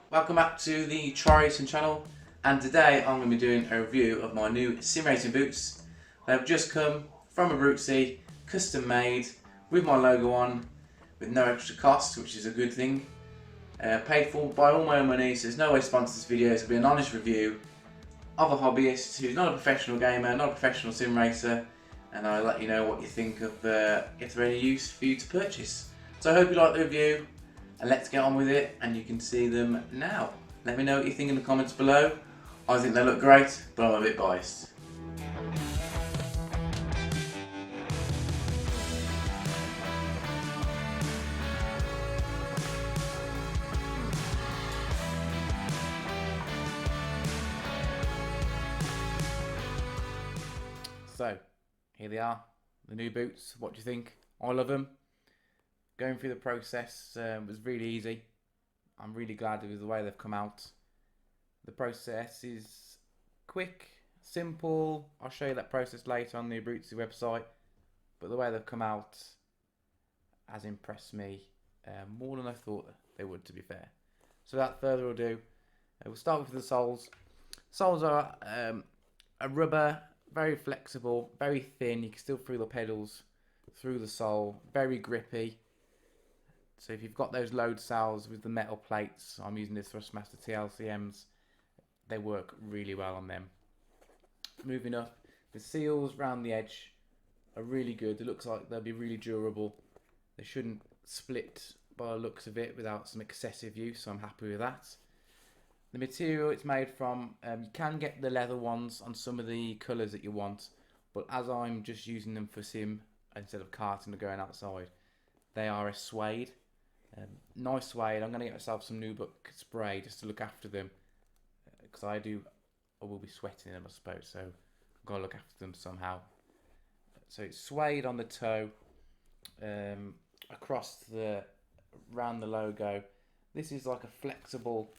Welcome back to the Try Racing channel, and today I'm going to be doing a review of my new sim racing boots. They've just come from Abruzzi, custom made, with my logo on, with no extra cost, which is a good thing. Paid for by all my own money, so there's no way to sponsor this video. It's going to be an honest review of a hobbyist who's not a professional gamer, not a professional sim racer, and I'll let you know what you think of if they're any use for you to purchase. So I hope you like the review. And let's get on with it, and you can see them now. Let me know what you think in the comments below. I think they look great, but I'm a bit biased. So, here they are, the new boots. What do you think? I love them. Going through the process was really easy. I'm really glad with the way they've come out. The process is quick, simple. I'll show you that process later on the Abruzzi website. But the way they've come out has impressed me more than I thought they would, to be fair. So without further ado, we'll start with the soles. Soles are a rubber, very flexible, very thin. You can still feel the pedals through the sole, very grippy. So if you've got those load soles with the metal plates, I'm using the Thrustmaster TLCMs, they work really well on them. Moving up, the seals around the edge are really good. It looks like they'll be really durable. They shouldn't split by the looks of it without some excessive use, so I'm happy with that. The material it's made from, you can get the leather ones on some of the colours that you want, but as I'm just using them for sim instead of karting or going outside, they are a suede. Nice suede. I'm going to get myself some Nubuck spray just to look after them, because I will be sweating them, I suppose, so I've got to look after them somehow. So it's suede on the toe, across around the logo. This is like a flexible,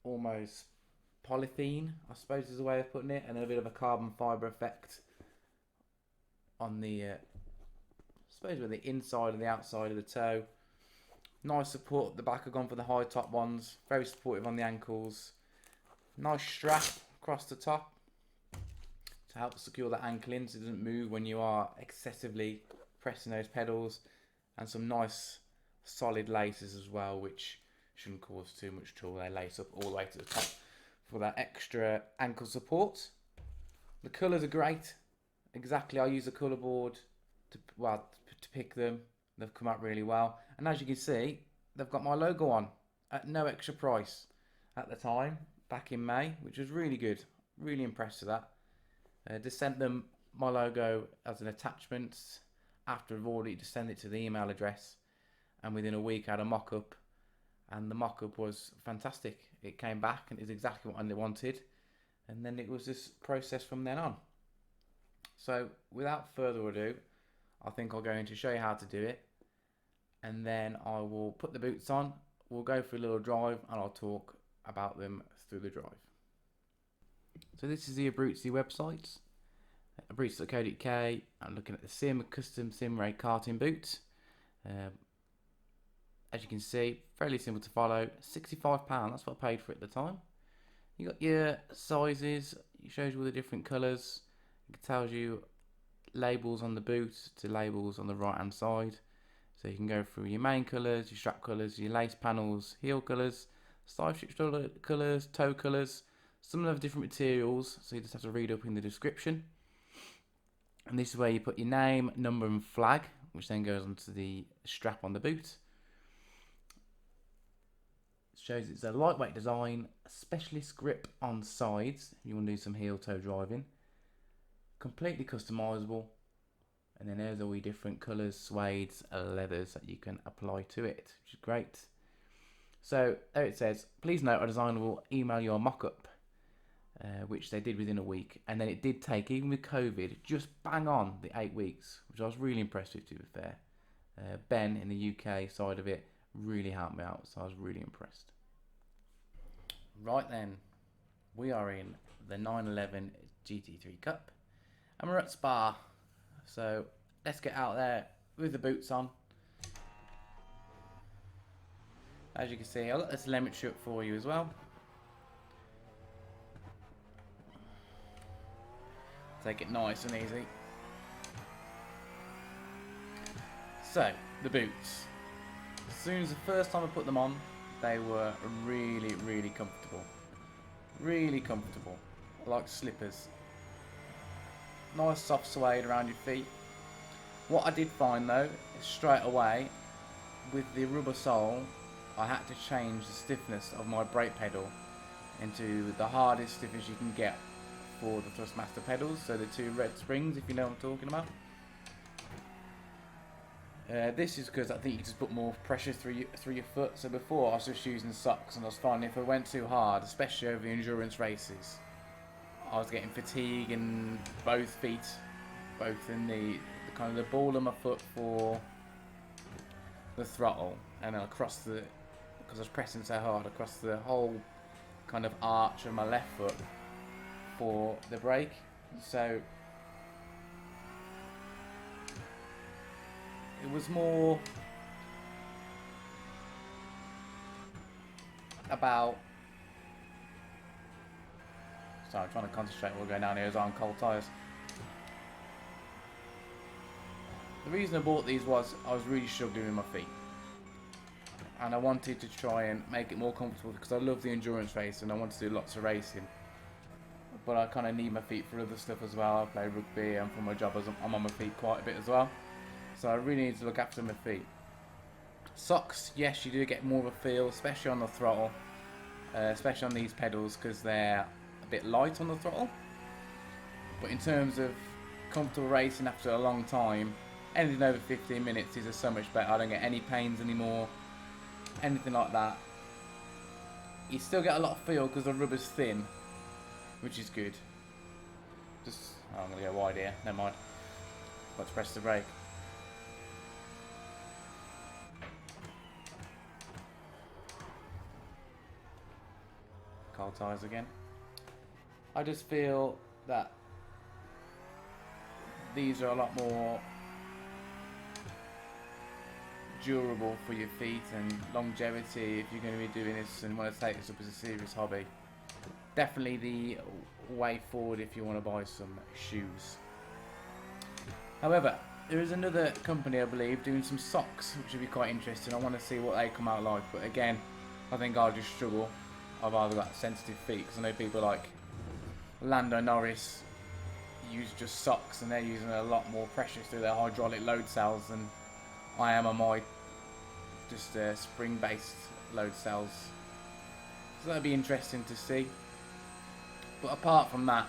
almost polythene, I suppose is the way of putting it, and a bit of a carbon fibre effect on the with the inside and the outside of the toe. Nice support at the back. I've gone for the high top ones. Very supportive on the ankles. Nice strap across the top to help secure the ankle in so it doesn't move when you are excessively pressing those pedals. And some nice solid laces as well, which shouldn't cause too much trouble. They lace up all the way to the top for that extra ankle support. The colours are great. Exactly, I use a colour board to pick them. They've come out really well, and as you can see, they've got my logo on at no extra price at the time back in May, which was really good. Really impressed with that. Just sent them my logo as an attachment after I've already just sent it to the email address, and within a week I had a mock-up, and the mock-up was fantastic. It came back and it's exactly what I wanted, and then it was just processed from then on. So without further ado, I think I'll go in to show you how to do it, and then I will put the boots on, we'll go for a little drive, and I'll talk about them through the drive. So this is the Abruzzi website, abruzzi.co.uk. I'm looking at the custom sim race karting boots. As you can see, fairly simple to follow. £65, that's what I paid for it at the time. You got your sizes, it shows you all the different colours, it tells you labels on the boot to labels on the right hand side, so you can go through your main colours, your strap colours, your lace panels, heel colours, side strip colours, toe colours. Some of them have different materials, so you just have to read up in the description. And this is where you put your name, number and flag, which then goes onto the strap on the boot. It shows it's a lightweight design, a specialist grip on sides if you want to do some heel toe driving. Completely customizable, and then there's all your different colours, suedes, leathers that you can apply to it, which is great. So there it says, please note our designer will email you a mock-up, which they did within a week, and then it did take, even with COVID, just bang on the 8 weeks, which I was really impressed with, to be fair. Ben in the UK side of it really helped me out, so I was really impressed. Right then, we are in the 911 GT3 Cup, and we're at Spa, so let's get out there with the boots on. As you can see, I've got this telemetry up for you as well. Take it nice and easy. So, the boots. As soon as the first time I put them on, they were really, really comfortable. Really comfortable. Like slippers. Nice soft suede around your feet. What I did find though, is straight away, with the rubber sole, I had to change the stiffness of my brake pedal into the hardest stiffness you can get for the Thrustmaster pedals, so the 2 red springs, if you know what I'm talking about. This is because I think you just put more pressure through your foot. So before I was just using socks, and I was finding if I went too hard, especially over the endurance races, I was getting fatigue in both feet, both in the kind of the ball of my foot for the throttle, and then across the, because I was pressing so hard, across the whole kind of arch of my left foot for the brake. So it was more about, sorry, I'm trying to concentrate while we're going down here as I'm on cold tyres. The reason I bought these was I was really struggling with my feet, and I wanted to try and make it more comfortable because I love the endurance race and I want to do lots of racing, but I kind of need my feet for other stuff as well. I play rugby, and for my job I'm on my feet quite a bit as well, so I really need to look after my feet. Socks, yes, you do get more of a feel, especially on the throttle, especially on these pedals because they're a bit light on the throttle, but in terms of comfortable racing after a long time, anything over 15 minutes is so much better. I don't get any pains anymore, anything like that. You still get a lot of feel because the rubber's thin, which is good. Just, oh, I'm going to go wide here, never mind. Got to press the brake. Cold tyres again. I just feel that these are a lot more durable for your feet and longevity if you're going to be doing this and want to take this up as a serious hobby. Definitely the way forward if you want to buy some shoes. However, there is another company, I believe, doing some socks, which would be quite interesting. I want to see what they come out like, but again, I think I'll just struggle. I've either got sensitive feet, because I know people like Lando Norris use just socks, and they're using a lot more pressure through their hydraulic load cells than I am on my just spring-based load cells. So that'd be interesting to see. But apart from that,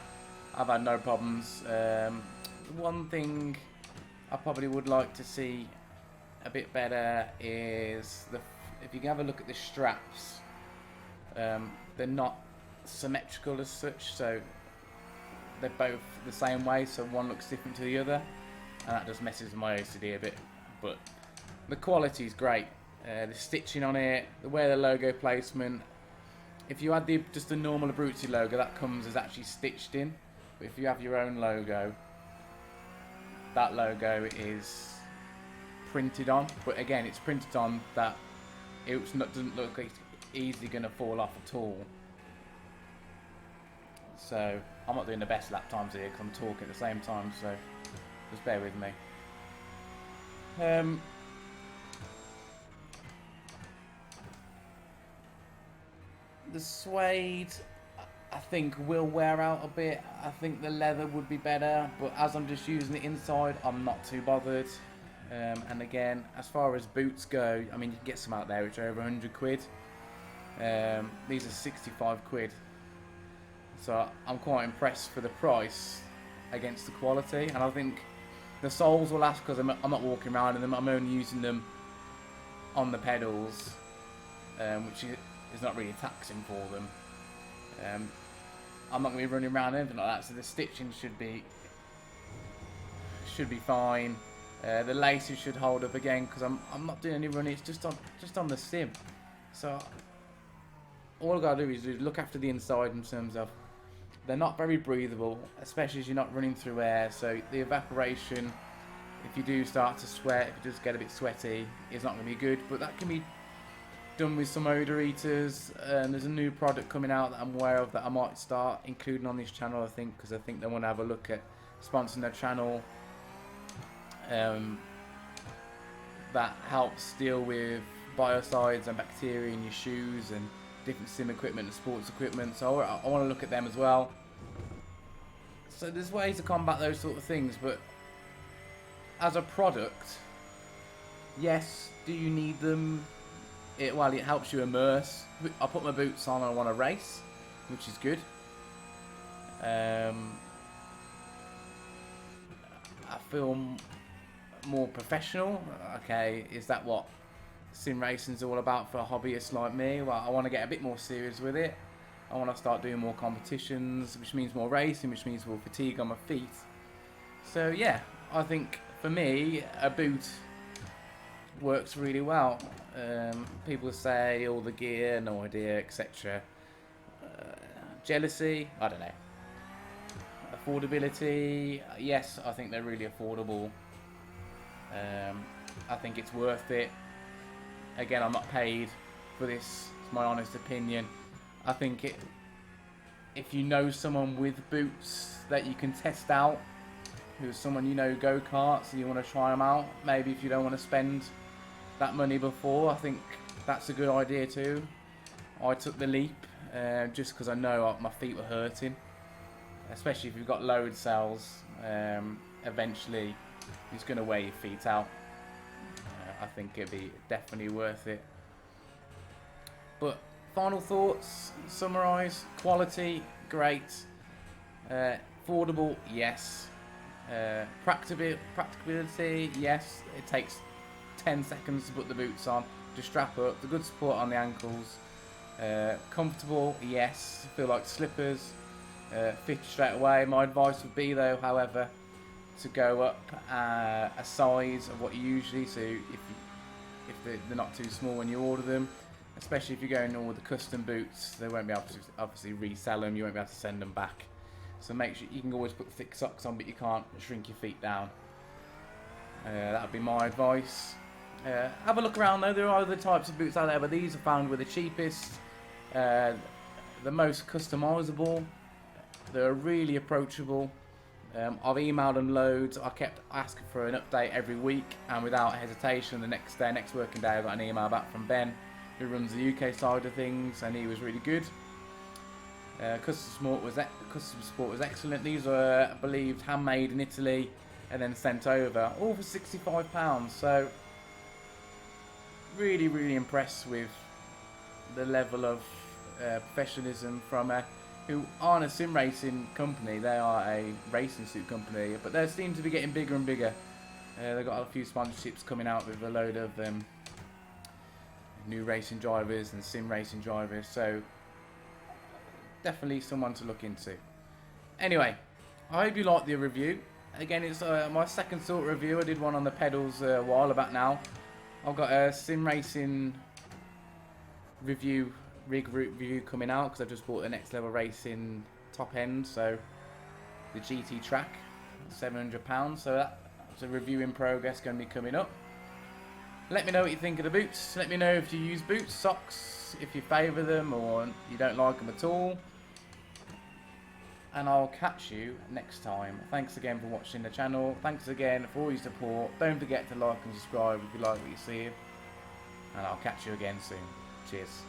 I've had no problems. One thing I probably would like to see a bit better is if you can have a look at the straps. They're not symmetrical as such, so they're both the same way, so one looks different to the other, and that just messes with my OCD a bit. But the quality is great. The stitching on it, the way the logo placement. If you had just the normal Abruzzi logo, that comes as actually stitched in. But if you have your own logo, that logo is printed on. But again, it's printed on that doesn't look like it's easily going to fall off at all. So I'm not doing the best lap times here because I'm talking at the same time, so just bear with me. The suede, I think, will wear out a bit. I think the leather would be better, but as I'm just using it inside, I'm not too bothered. And again, as far as boots go, I mean, you can get some out there which are over 100 quid. These are 65 quid. So I'm quite impressed for the price against the quality. And I think the soles will last because I'm not walking around in them. I'm only using them on the pedals, which is not really taxing for them. I'm not going to be running around or anything like that, so the stitching should be fine. The laces should hold up again because I'm not doing any running. It's just on the sim. So all I've got to do is look after the inside in terms of they're not very breathable, especially as you're not running through air. So the evaporation, if you do start to sweat, if you just get a bit sweaty, is not going to be good. But that can be done with some odor eaters, and there's a new product coming out that I'm aware of that I might start including on this channel, I think, because I think they want to have a look at sponsoring their channel. That helps deal with biocides and bacteria in your shoes and different sim equipment and sports equipment, so I want to look at them as well. So there's ways to combat those sort of things, but as a product, yes, do you need them? Well, it helps you immerse. I put my boots on and I want to race, which is good. I feel more professional. Okay, is that what sim racing's all about for a hobbyist like me? Well, I want to get a bit more serious with it. I want to start doing more competitions, which means more racing, which means more fatigue on my feet. So yeah, I think for me, a boot works really well. People say all the gear, no idea, etc. Jealousy, I don't know. Affordability, yes, I think they're really affordable. I think it's worth it. Again, I'm not paid for this, it's my honest opinion. I think if you know someone with boots that you can test out, who's someone you know go-karts and you want to try them out, maybe if you don't want to spend that money before, I think that's a good idea too. I took the leap just because I know my feet were hurting, especially if you've got load cells. Eventually it's going to wear your feet out. I think it'd be definitely worth it. But final thoughts, summarise: quality, great. Affordable, yes. Practicability, yes. It takes 10 seconds to put the boots on, to strap up, the good support on the ankles. Comfortable, yes. Feel like slippers. Fit straight away. My advice would be though, however, to go up a size of what you usually, so if they're not too small when you order them, especially if you're going all with the custom boots, they won't be able to obviously resell them, you won't be able to send them back. So make sure you can always put thick socks on, but you can't shrink your feet down. That would be my advice. Have a look around though, there are other types of boots out there, but these are found with the cheapest, the most customizable. They're really approachable. I've emailed them loads. I kept asking for an update every week, and without hesitation, the next working day, I got an email back from Ben, who runs the UK side of things, and he was really good. Customer support was excellent. These were, I believe, handmade in Italy and then sent over, all for £65. So really, really impressed with the level of professionalism from who aren't a sim racing company. They are a racing suit company, but they seem to be getting bigger and bigger. They've got a few sponsorships coming out with a load of new racing drivers and sim racing drivers, so definitely someone to look into. Anyway, I hope you liked the review. Again, it's my second sort of review. I did one on the pedals a while back now. I've got a sim racing rig review coming out because I've just bought the Next Level Racing top end, so the GT track, £700. So that's a review in progress, going to be coming up. Let me know what you think of the boots. Let me know if you use boots, socks, if you favour them or you don't like them at all. And I'll catch you next time. Thanks again for watching the channel. Thanks again for all your support. Don't forget to like and subscribe if you like what you see. And I'll catch you again soon. Cheers.